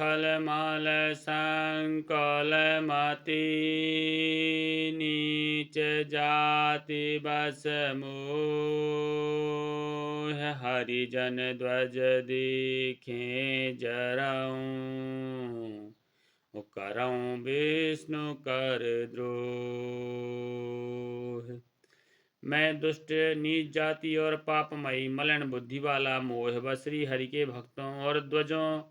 खल माल संकल मति नीच जाति बस मोह हरिजन ध्वज दिखे जरऊं करऊं विष्णु कर द्रोह। मैं दुष्ट नीच जाति और पापमयी मलिन बुद्धि वाला मोह बस श्री हरि के भक्तों और ध्वजों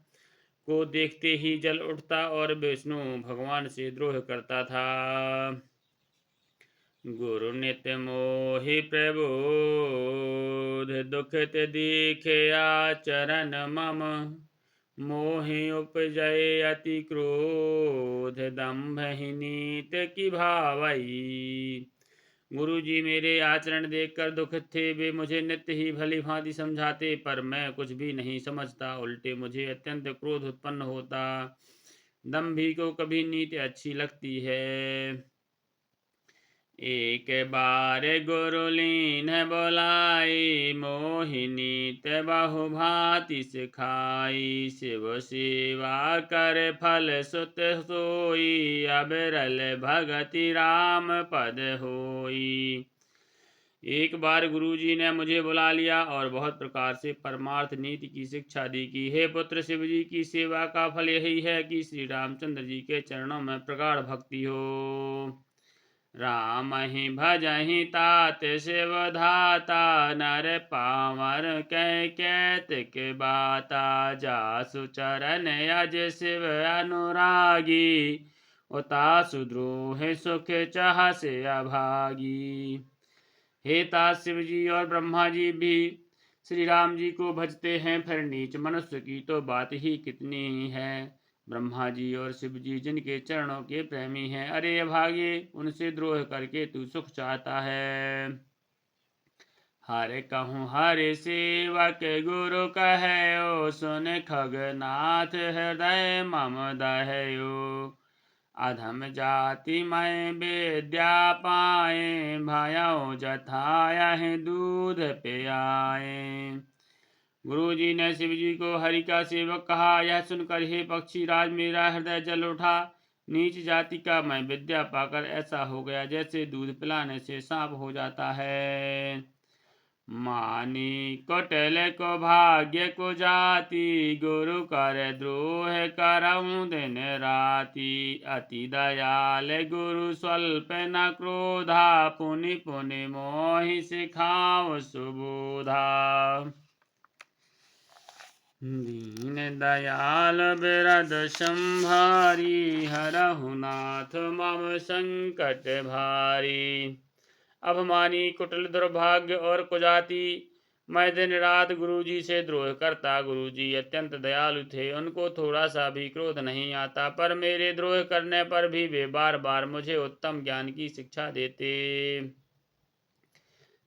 को देखते ही जल उठता और विष्णु भगवान से द्रोह करता था। गुरु नित्य मोहि प्रबोध दुखित दिखे आचरण मम मोहि उपजय अति क्रोध दंभ ही नीत की भावई। गुरु जी मेरे आचरण देखकर दुखित थे। वे मुझे नित्य ही भली भांति समझाते, पर मैं कुछ भी नहीं समझता। उल्टे मुझे अत्यंत क्रोध उत्पन्न होता। दंभी को कभी नीति अच्छी लगती है। एक बार गुरु लीन बोलाई मोहिनी ते बहु भांति सिखाई। शिव सेवा कर फल सुत सोई अबिरल भगति राम पद होई। एक बार गुरुजी ने मुझे बुला लिया और बहुत प्रकार से परमार्थ नीति की शिक्षा दी कि हे पुत्र, शिव जी की सेवा का फल यही है कि श्री रामचंद्र जी के चरणों में प्रगाढ़ भक्ति हो। राम ही भजहि तात शिव धाता नर पावर कै कैतिक बाता। जासु चरण अज शिव अनुरागी उतासु द्रोह सुख चाह से अभागी। हे तात, शिव जी और ब्रह्मा जी भी श्री राम जी को भजते हैं, फिर नीच मनुष्य की तो बात ही कितनी है। ब्रह्मा जी और शिव जी जिनके चरणों के प्रेमी हैं, अरे अभागे, उनसे द्रोह करके तू सुख चाहता है। हरे कहूँ हरे सेवक गुरु कहो सुन खगनाथ हृदय मम दहयो। अधम जाति मैं विद्या पाए भयो जथाया दूध पियाए। गुरु जी ने शिव जी को हरि का सेवक कहा। यह सुनकर हे पक्षी राज मेरा हृदय जल उठा। नीच जाति का मैं विद्या पाकर ऐसा हो गया जैसे दूध पिलाने से सांप हो जाता है। मानी कुटिल को भाग्य को जाति गुरु कर द्रोह करऊं दिन राति। अति दयाल गुरु स्वल्प न क्रोधा पुनि पुनि मोहि सिखाओ सुबोधा। दीन दयाल बिरद संभारी हरहु नाथ मम संकट भारी। अभिमानी कुटिल दुर्भाग्य और कुजाति मैं दिन रात गुरु जी से द्रोह करता। गुरु जी अत्यंत दयालु थे, उनको थोड़ा सा भी क्रोध नहीं आता, पर मेरे द्रोह करने पर भी वे बार बार मुझे उत्तम ज्ञान की शिक्षा देते।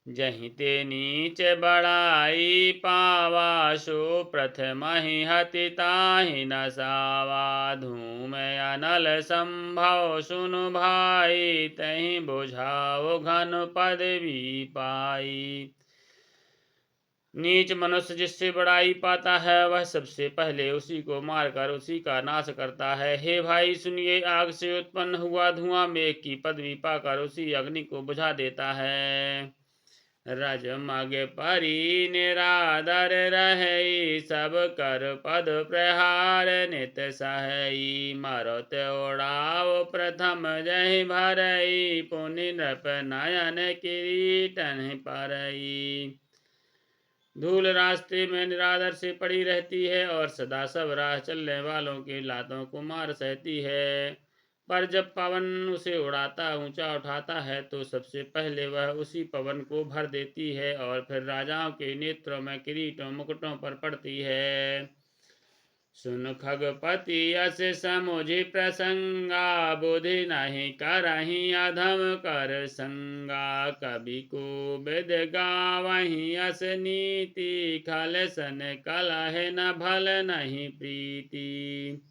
जहीं ते नीच बड़ाई पावा सो प्रथम ही हति ताहि न सावा। धूम अनल संभव सुनु भाई तहीं बुझाओ घन पदवी पाई। नीच मनुष्य जिससे बड़ाई पाता है वह सबसे पहले उसी को मारकर उसी का नाश करता है। हे भाई सुनिए, आग से उत्पन्न हुआ धुआं मेघ की पदवी पाकर उसी अग्नि को बुझा देता है। रजमग परी निरादर रही सब कर पद प्रहार नित सहई। मरत ओढ़ाव प्रथम जहि भरई पुनि नृप नयन किरीटन परई। धूल रास्ते में निरादर से पड़ी रहती है और सदा सब राह चलने वालों के लातों को मार सहती है, पर जब पवन उसे उड़ाता ऊंचा उठाता है तो सबसे पहले वह उसी पवन को भर देती है और फिर राजाओं के नेत्रों में किरीटों मुकुटों पर पड़ती है। सुन खगपति यस समुझि प्रसंगा बुद्धि नहीं करहि अधम कर संगा। कवि को विद गावहि यस नीति खल सन कलह न भल नहीं प्रीति।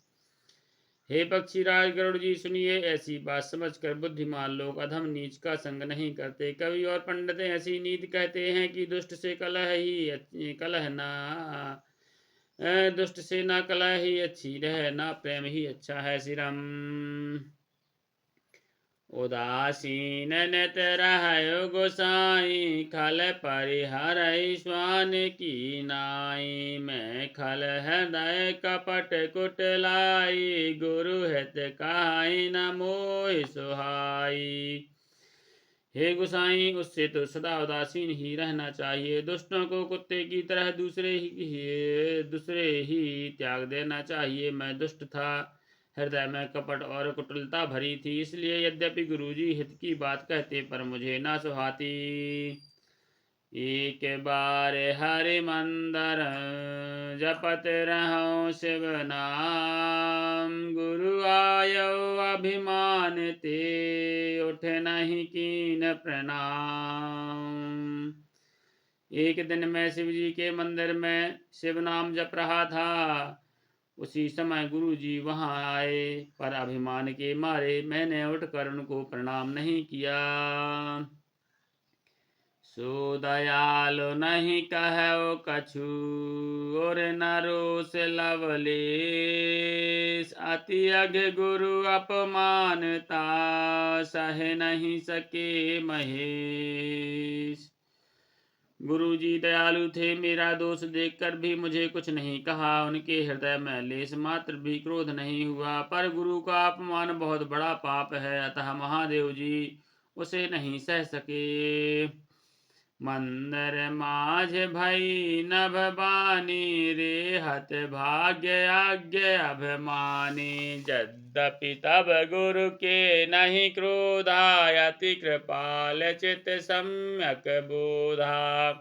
हे पक्षीराज गरुड़ जी सुनिए, ऐसी बात समझकर बुद्धिमान लोग अधम नीच का संग नहीं करते। कवि और पंडित ऐसी नीति कहते हैं कि दुष्ट से कलह ही कलह ना दुष्ट से ना कलह ही अच्छी रहे, ना प्रेम ही अच्छा है सिरम। उदासीन नित रहयो गोसाई, खल परिहर स्वान की नाई। मैं खल हृदय कपट कुटलाई, गुरु हित कहाई न मोहि सुहाई। हे गोसाई, उससे तो सदा उदासीन ही रहना चाहिए। दुष्टों को कुत्ते की तरह दूसरे ही त्याग देना चाहिए। मैं दुष्ट था, हृदय में कपट और कुटिलता भरी थी, इसलिए यद्यपि गुरुजी हित की बात कहते पर मुझे ना सुहाती। एक बार हरि मंदर जपत रहो शिव नाम, गुरु आयो अभिमान ते, उठ नहीं कीन प्रणाम। एक दिन मैं शिव जी के मंदिर में शिव नाम जप रहा था। उसी समय गुरु जी वहां आए, पर अभिमान के मारे मैंने उठकर उनको प्रणाम नहीं किया। सो दयालु नहीं कहो कछु, और न रोष लवलेश। अति अघ गुरु अपमानता, सह नहीं सके महेश। गुरु जी दयालु थे, मेरा दोष देखकर भी मुझे कुछ नहीं कहा। उनके हृदय में लेश मात्र भी क्रोध नहीं हुआ। पर गुरु का अपमान बहुत बड़ा पाप है, अतः महादेव जी उसे नहीं सह सके। मंदर माझ भई नभ बानी, रे हत भाग्य आज्ञ अभिमानी। यद्यपि तब गुरु के नहीं क्रोधा, अति कृपाल चित सम्यक बोधा।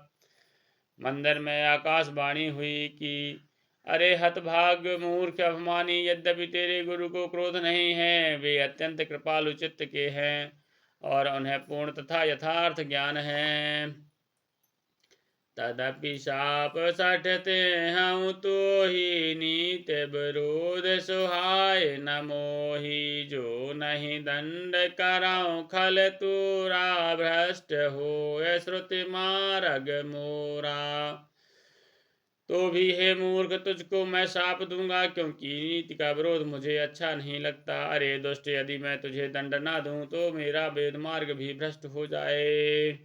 मंदिर में आकाशवाणी हुई कि अरे हतभाग मूर्ख अभिमानी, यद्यपि तेरे गुरु को क्रोध नहीं है, वे अत्यंत कृपालु चित्त के हैं और उन्हें पूर्ण तथा यथार्थ ज्ञान है। तदपि शाप सठते हूँ तो ही, नीत विरोध सुहाय न मोहि। जो नहीं दंड कराऊं खल तूरा, भ्रष्ट हो श्रुति मार्ग मोरा। तो भी हे मूर्ख, तुझको मैं शाप दूंगा, क्योंकि नीति का विरोध मुझे अच्छा नहीं लगता। अरे दुष्ट, यदि मैं तुझे दंड ना दूं तो मेरा वेद मार्ग भी भ्रष्ट हो जाए।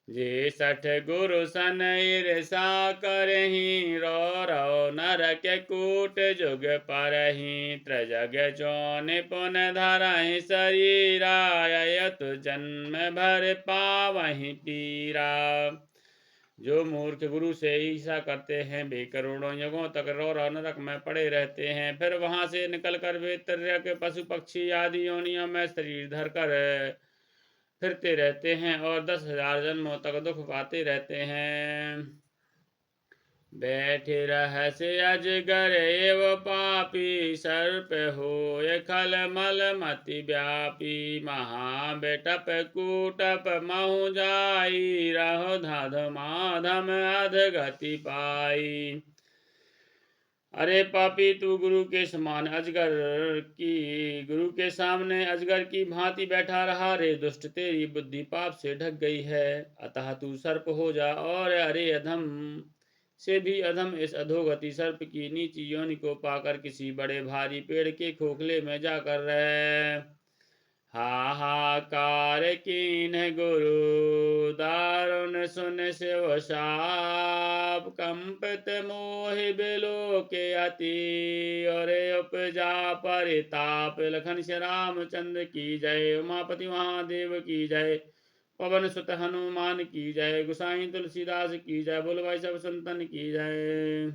जे सठ गुरु सन ईर्षा करही, रो रो नरक कूट जुग परही। त्रजग जौन पुन धरहि शरीरा, यत जन्म भर पावहि पीरा। जो मूर्ख गुरु से ईर्षा करते हैं, वे करोड़ों युगों तक रौरव नरक में पड़े रहते हैं। फिर वहां से निकलकर वे तिर्यक पशु पक्षी आदि योनियों में शरीर धरकर फिरते रहते हैं और 10,000 जन्मों तक दुख पाते रहते हैं। बैठे रहस्य अजगर एव पापी, सर्प होय खल मल मति व्यापी। महाबेटप कूटप महु जाई, रहो धध माधम अधगति पाई। अरे पापी, तू गुरु के सामने अजगर की भांति बैठा रहा। रे दुष्ट, तेरी बुद्धि पाप से ढक गई है, अतः तू सर्प हो जा। और अरे अधम से भी अधम, इस अधोगति सर्प की नीची योनि को पाकर किसी बड़े भारी पेड़ के खोखले में जाकर रह। हाहाकार कीन गुरु, दारुण सुन शिव शाप। कंपित मोहि बिलो के अति, और उपजा परिताप। लखन श्री रामचंद्र की जय, उमापति महादेव की जय, पवन सुत हनुमान की जय, गोसाई तुलसीदास की जय। बोलो भाई सब संतन की जय।